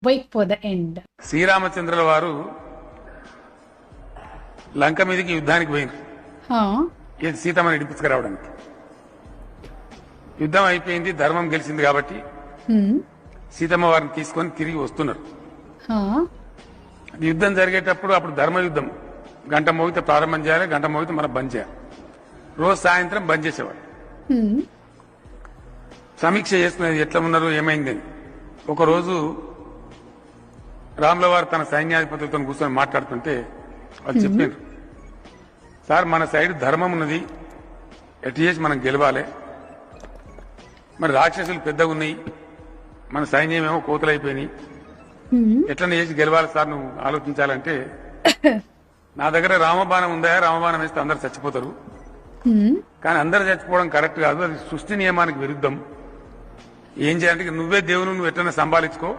Wait for the end. శ్రీరామచంద్రుల వారు లంక మీదకి యుద్ధానికి పోయినారు. Huh? ఇది సీతమ్మని ఇడిపించుకురావడానికి. యుద్ధం అయిపోయింది, ధర్మం గెలిచింది కాబట్టి సీతమ్మ వారిని తీసుకొని తిరిగి వస్తున్నారు. Huh? యుద్ధం జరిగేటప్పుడు అప్పుడు ధర్మ యుద్ధం గంట మోగితే ప్రారంభం చేయాలి, గంట మోగితే మనం బంద్ చేయాలి. రోజు సాయంత్రం బంద్ చేసేవాడు. సమీక్ష చేసుకునేది ఎట్లా ఉన్నారు ఏమైందని. ఒకరోజు రాముల వారు తన సైన్యాధిపతులతో కూర్చొని మాట్లాడుతుంటే వాళ్ళు చెప్పారు, సార్ మన సైడ్ ధర్మం ఉన్నది, ఎటు చేసి మనం గెలవాలి, మరి రాక్షసులు పెద్దగా ఉన్నాయి, మన సైన్యం ఏమో కోతలైపోయినాయి, ఎట్లా చేసి గెలవాలి సార్ నువ్వు ఆలోచించాలంటే, నా దగ్గర రామబాణం ఉందా, రామబాణం వేస్తే అందరు చచ్చిపోతారు, కానీ అందరు చచ్చిపోవడం కరెక్ట్ కాదు, అది సృష్టి నియమానికి విరుద్ధం, ఏం చేయాలంటే నువ్వే దేవుని నువ్వు ఎట్లన్నా సంభాలించుకో,